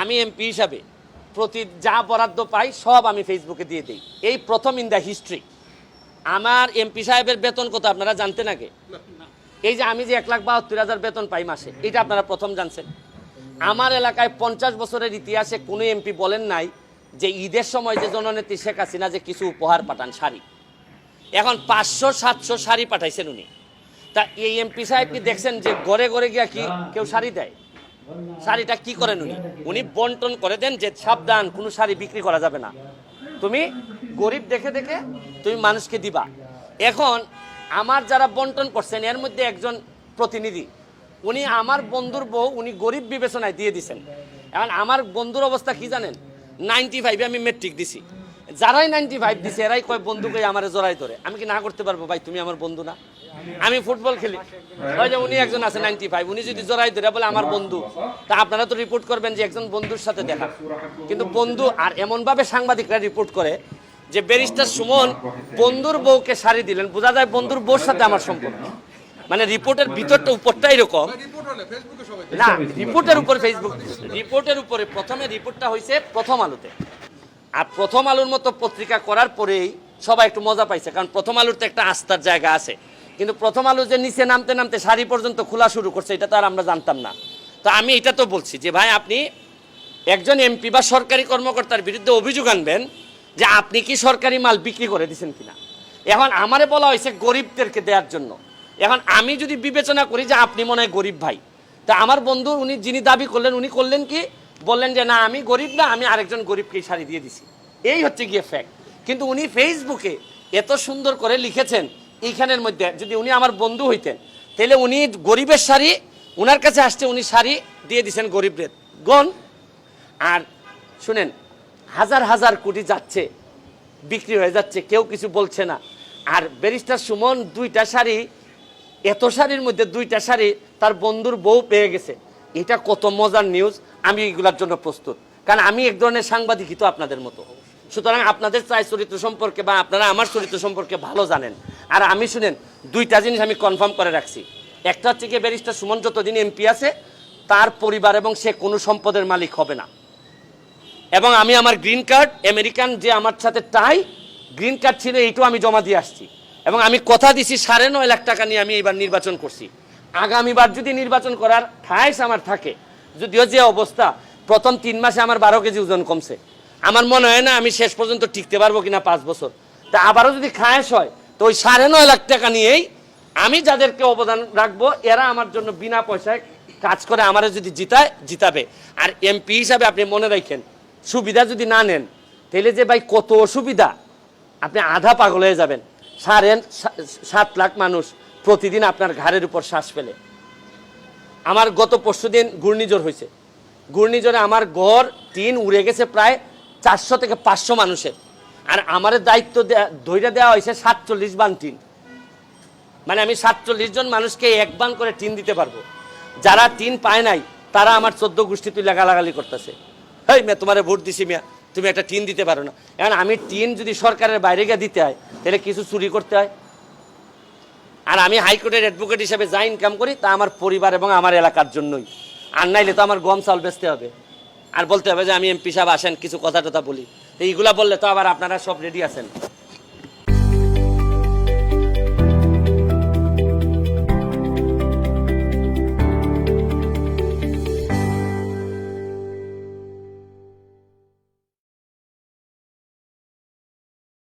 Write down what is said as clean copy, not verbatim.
আমি এমপি হিসাবে প্রতি যা বরাদ্দ পাই সব আমি ফেসবুকে দিয়ে দিই। এই প্রথম ইন দ্য হিস্ট্রি। আমার এমপি সাহেবের বেতন কত আপনারা জানতেন আগে? এই যে আমি যে 1,72,000 বেতন পাই মাসে, এটা আপনারা প্রথম জানছেন? আমার এলাকায় 50 বছরের ইতিহাসে কোনো এমপি বলেন নাই যে ঈদের সময় যে জননেত্রী শেখ হাসিনা যে কিছু উপহার পাঠান, শাড়ি। এখন 500-700 শাড়ি পাঠাইছেন উনি। তা এই এমপি সাহেব কি দেখছেন যে ঘরে ঘরে গিয়া কি কেউ শাড়ি দেয়? শাড়িটা কি করেন উনি? উনি বন্টন করে দেন যে সাবধান, কোনো শাড়ি বিক্রি করা যাবে না, তুমি গরিব দেখে দেখে তুমি মানুষকে দিবা। এখন আমার যারা বন্টন করছেন এর মধ্যে একজন প্রতিনিধি, উনি আমার বন্ধুর বউ উনি গরিব বিবেচনায় দিয়ে দিছেন। এখন আমার বন্ধুর অবস্থা কি জানেন? 95-এ আমি মেট্রিক দিছি। যারাই 95 দিছে এরাই কয় বন্ধুকে আমার জড়াই ধরে। আমি কি না করতে পারবো? ভাই তুমি আমার বন্ধু না, আমি ফুটবল খেলি। ওই যে উনি একজন আছে 95, উনি যদি জড়াই ধরে বলে আমার বন্ধু, তা আপনারা তো রিপোর্ট করবেন যে একজন বন্ধুর সাথে দেখা। কিন্তু বন্ধু আর এমনভাবে সাংবাদিকরা রিপোর্ট করে যে ব্যারিস্টার সুমন বন্ধুর বউকে শাড়ি দিলেন, বোঝা যায় বন্ধুর বউর সাথে আমার সম্পর্ক। মানে রিপোর্টের ভিতরটা উপরটা এরকম না, রিপোর্টের উপর ফেসবুক, রিপোর্টের উপরে প্রথমে রিপোর্টটা হয়েছে প্রথম আলোতে। আর প্রথম আলোর মতো পত্রিকা করার পরেই সবাই একটু মজা পাইছে, কারণ প্রথম আলোর তো একটা আস্থার জায়গা আছে। কিন্তু প্রথম আলো যে নিচে নামতে নামতে শাড়ি পর্যন্ত খোলা শুরু করছে, এটা তো আর আমরা জানতাম না। তো আমি এটা তো বলছি যে ভাই আপনি একজন এমপি বা সরকারি কর্মকর্তার বিরুদ্ধে অভিযোগ আনবেন যে আপনি কি সরকারি মাল বিক্রি করে দিচ্ছেন কিনা। এখন আমারে বলা হয়েছে গরিবদেরকে দেওয়ার জন্য। এখন আমি যদি বিবেচনা করি যে আপনি মনে হয় গরিব ভাই, তা আমার বন্ধু উনি যিনি দাবি করলেন উনি করলেন কি, বললেন যে না আমি গরিব না, আমি আরেকজন গরিবকে শাড়ি দিয়ে দিছি। এই হচ্ছে গিয়ে ফ্যাক্ট। কিন্তু উনি ফেসবুকে এত সুন্দর করে লিখেছেন, এইখানের মধ্যে যদি উনি আমার বন্ধু হইতেন তাহলে উনি গরিবের শাড়ি উনার কাছে আসছে, উনি শাড়ি দিয়ে দিচ্ছেন গরিবদের গণ। আর শুনেন, হাজার হাজার কোটি যাচ্ছে, বিক্রি হয়ে যাচ্ছে, কেউ কিছু বলছে না। আর ব্যারিস্টার সুমন 2টা শাড়ি, এত শাড়ির মধ্যে 2টা শাড়ি তার বন্ধুর বউ পেয়ে গেছে। এটা কত মজার নিউজ। আমি এগুলোর জন্য প্রস্তুত, কারণ আমি এক ধরনের সাংবাদিকই তো আপনাদের মতো। সুতরাং আপনাদের চাই চরিত্র সম্পর্কে বা আপনারা আমার চরিত্র সম্পর্কে ভালো জানেন। আর আমি শুনেন 2টা জিনিস আমি কনফার্ম করে রাখছি। একটা হচ্ছে কি, ব্যারিস্টার সুমন যতদিন এমপি আছে তার পরিবার এবং সে কোনো সম্পদের মালিক হবে না। এবং আমি আমার গ্রিন কার্ড, আমেরিকান যে আমার সাথে টাই গ্রিন কার্ড ছিল, এইটাও আমি জমা দিয়ে আসছি। এবং আমি কথা দিছি 9.5 লাখ টাকা নিয়ে আমি এবার নির্বাচন করছি। আগামীবার যদি নির্বাচন করার ঠাঁস আমার থাকে, যদিও যে অবস্থা প্রথম 3 মাসে আমার 12 কেজি ওজন কমছে, আমার মনে হয় না আমি শেষ পর্যন্ত টিকতে পারবো কিনা 5 বছর। তা আবারও যদি খায়স হয় তো ওই 9.5 লাখ টাকা নিয়েই আমি যাদেরকে অবদান রাখবো, এরা আমার জন্য বিনা পয়সায় কাজ করে আমারে যদি জিতাবে। আর এমপি হিসাবে আপনি মনে রাখেন, সুবিধা যদি না নেন তাহলে যে ভাই কত অসুবিধা, আপনি আধা পাগল হয়ে যাবেন। 7.5 লাখ মানুষ প্রতিদিন আপনার ঘাড়ের উপর শ্বাস ফেলে। আমার গত পরশুদিন ঘূর্ণিঝড় হয়েছে, ঘূর্ণিঝড়ে আমার ঘর টিন উড়ে গেছে প্রায় 400 থেকে 500 মানুষের। আর আমার দায়িত্ব ধৈর্য দেওয়া হয়েছে 47 বান টিন। মানে আমি 47 জন মানুষকে 1 বান করে টিন দিতে পারবো। যারা টিন পায় নাই তারা আমার 14 গোষ্ঠী তুই লাগালাগালি করতেছে, হেই মেয়ে তোমারে ভোট দিছি মিয়া, তুমি একটা টিন দিতে পারো না। এখন আমি টিন যদি সরকারের বাইরে গিয়ে দিতে হয় তাহলে কিছু চুরি করতে হয়। আর আমি হাইকোর্টের অ্যাডভোকেট হিসেবে যা ইনকাম করি তা আমার পরিবার এবং আমার এলাকার জন্যই। আর নাইলে তো আমার গম চাল বেচতে হবে, আর বলতে হবে যে আমি এমপি সাহেব আসেন কিছু কথা টথা বলি। এইগুলা বললে তো আবার আপনারা সব রেডি আছেন।